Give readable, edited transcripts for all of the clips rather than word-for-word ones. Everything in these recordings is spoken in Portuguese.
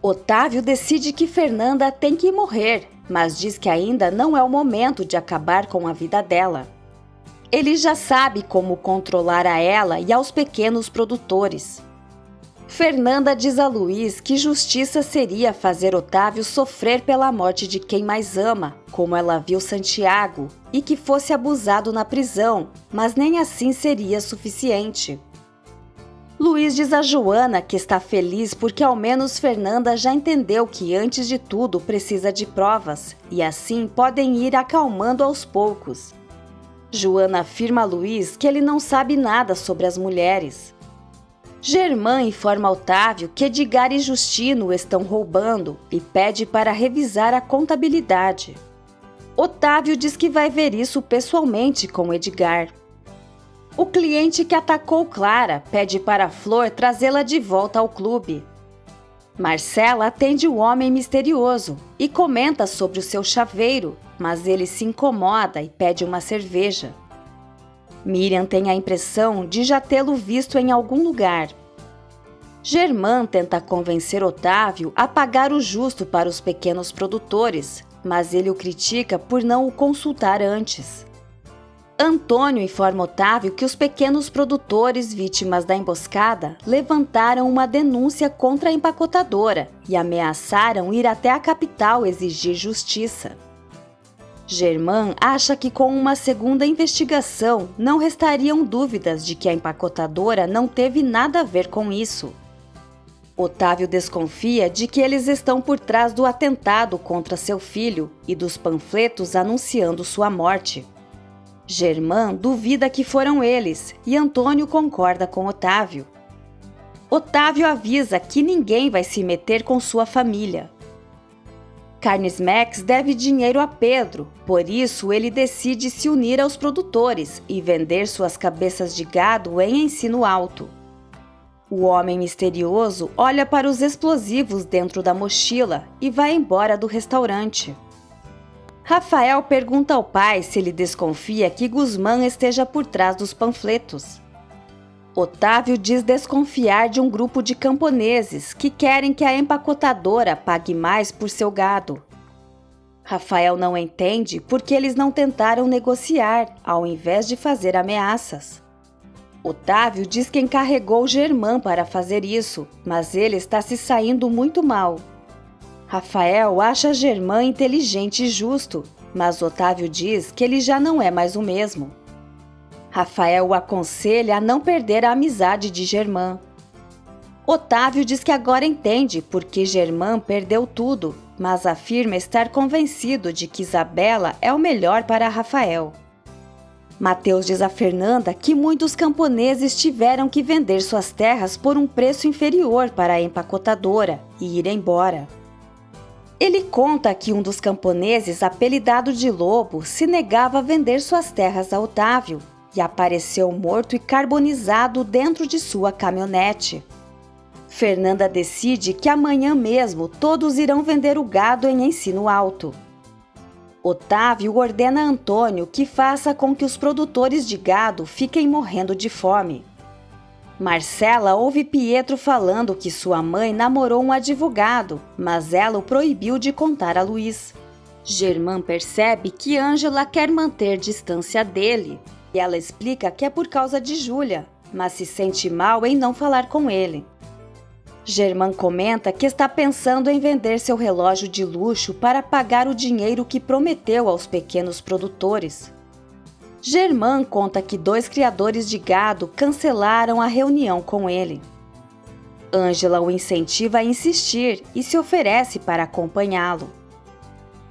Otávio decide que Fernanda tem que morrer, mas diz que ainda não é o momento de acabar com a vida dela. Ele já sabe como controlar a ela e aos pequenos produtores. Fernanda diz a Luiz que justiça seria fazer Otávio sofrer pela morte de quem mais ama, como ela viu Santiago, e que fosse abusado na prisão, mas nem assim seria suficiente. Luiz diz a Joana que está feliz porque ao menos Fernanda já entendeu que antes de tudo precisa de provas, e assim podem ir acalmando aos poucos. Joana afirma a Luiz que ele não sabe nada sobre as mulheres. Germán informa Otávio que Edgar e Justino estão roubando e pede para revisar a contabilidade. Otávio diz que vai ver isso pessoalmente com Edgar. O cliente que atacou Clara pede para Flor trazê-la de volta ao clube. Marcela atende o homem misterioso e comenta sobre o seu chaveiro, mas ele se incomoda e pede uma cerveja. Miriam tem a impressão de já tê-lo visto em algum lugar. Germán tenta convencer Otávio a pagar o justo para os pequenos produtores, mas ele o critica por não o consultar antes. Antônio informa Otávio que os pequenos produtores vítimas da emboscada levantaram uma denúncia contra a empacotadora e ameaçaram ir até a capital exigir justiça. Germán acha que com uma segunda investigação não restariam dúvidas de que a empacotadora não teve nada a ver com isso. Otávio desconfia de que eles estão por trás do atentado contra seu filho e dos panfletos anunciando sua morte. Germán duvida que foram eles e Antônio concorda com Otávio. Otávio avisa que ninguém vai se meter com sua família. Carnes Max deve dinheiro a Pedro, por isso ele decide se unir aos produtores e vender suas cabeças de gado em ensino alto. O homem misterioso olha para os explosivos dentro da mochila e vai embora do restaurante. Rafael pergunta ao pai se ele desconfia que Guzmán esteja por trás dos panfletos. Otávio diz desconfiar de um grupo de camponeses que querem que a empacotadora pague mais por seu gado. Rafael não entende porque eles não tentaram negociar, ao invés de fazer ameaças. Otávio diz que encarregou Germán para fazer isso, mas ele está se saindo muito mal. Rafael acha Germán inteligente e justo, mas Otávio diz que ele já não é mais o mesmo. Rafael o aconselha a não perder a amizade de Germán. Otávio diz que agora entende porque Germán perdeu tudo, mas afirma estar convencido de que Isabela é o melhor para Rafael. Mateus diz a Fernanda que muitos camponeses tiveram que vender suas terras por um preço inferior para a empacotadora e ir embora. Ele conta que um dos camponeses, apelidado de Lobo, se negava a vender suas terras a Otávio e apareceu morto e carbonizado dentro de sua caminhonete. Fernanda decide que amanhã mesmo todos irão vender o gado em ensino alto. Otávio ordena a Antônio que faça com que os produtores de gado fiquem morrendo de fome. Marcela ouve Pietro falando que sua mãe namorou um advogado, mas ela o proibiu de contar a Luiz. Germán percebe que Ângela quer manter distância dele, e ela explica que é por causa de Júlia, mas se sente mal em não falar com ele. Germán comenta que está pensando em vender seu relógio de luxo para pagar o dinheiro que prometeu aos pequenos produtores. Germán conta que 2 criadores de gado cancelaram a reunião com ele. Ângela o incentiva a insistir e se oferece para acompanhá-lo.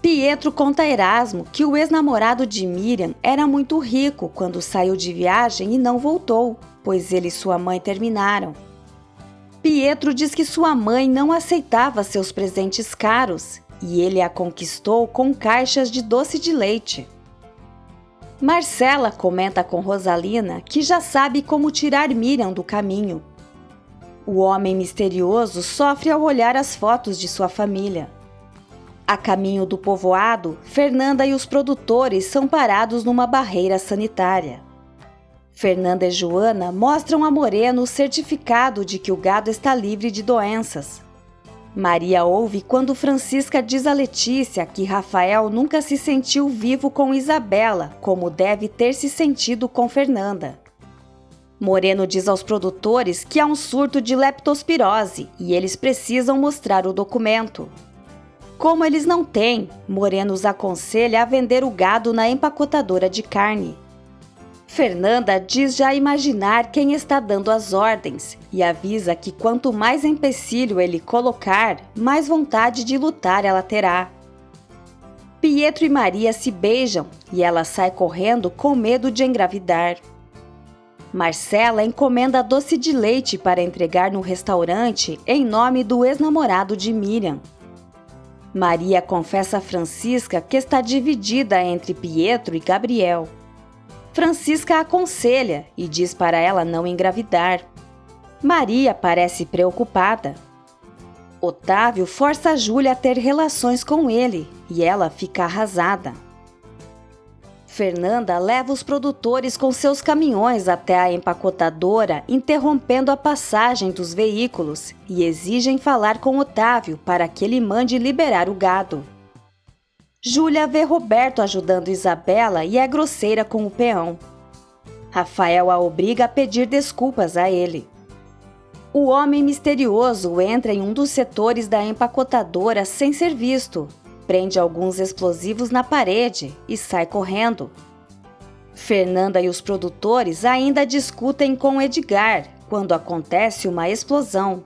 Pietro conta a Erasmo que o ex-namorado de Miriam era muito rico quando saiu de viagem e não voltou, pois ele e sua mãe terminaram. Pietro diz que sua mãe não aceitava seus presentes caros e ele a conquistou com caixas de doce de leite. Marcela comenta com Rosalina que já sabe como tirar Miriam do caminho. O homem misterioso sofre ao olhar as fotos de sua família. A caminho do povoado, Fernanda e os produtores são parados numa barreira sanitária. Fernanda e Joana mostram a Moreno o certificado de que o gado está livre de doenças. Maria ouve quando Francisca diz a Letícia que Rafael nunca se sentiu vivo com Isabela, como deve ter se sentido com Fernanda. Moreno diz aos produtores que há um surto de leptospirose e eles precisam mostrar o documento. Como eles não têm, Moreno os aconselha a vender o gado na empacotadora de carne. Fernanda diz já imaginar quem está dando as ordens e avisa que quanto mais empecilho ele colocar, mais vontade de lutar ela terá. Pietro e Maria se beijam e ela sai correndo com medo de engravidar. Marcela encomenda doce de leite para entregar no restaurante em nome do ex-namorado de Miriam. Maria confessa a Francisca que está dividida entre Pietro e Gabriel. Francisca aconselha e diz para ela não engravidar. Maria parece preocupada. Otávio força Júlia a ter relações com ele e ela fica arrasada. Fernanda leva os produtores com seus caminhões até a empacotadora, interrompendo a passagem dos veículos, e exigem falar com Otávio para que ele mande liberar o gado. Júlia vê Roberto ajudando Isabela e é grosseira com o peão. Rafael a obriga a pedir desculpas a ele. O homem misterioso entra em um dos setores da empacotadora sem ser visto, prende alguns explosivos na parede e sai correndo. Fernanda e os produtores ainda discutem com Edgar quando acontece uma explosão.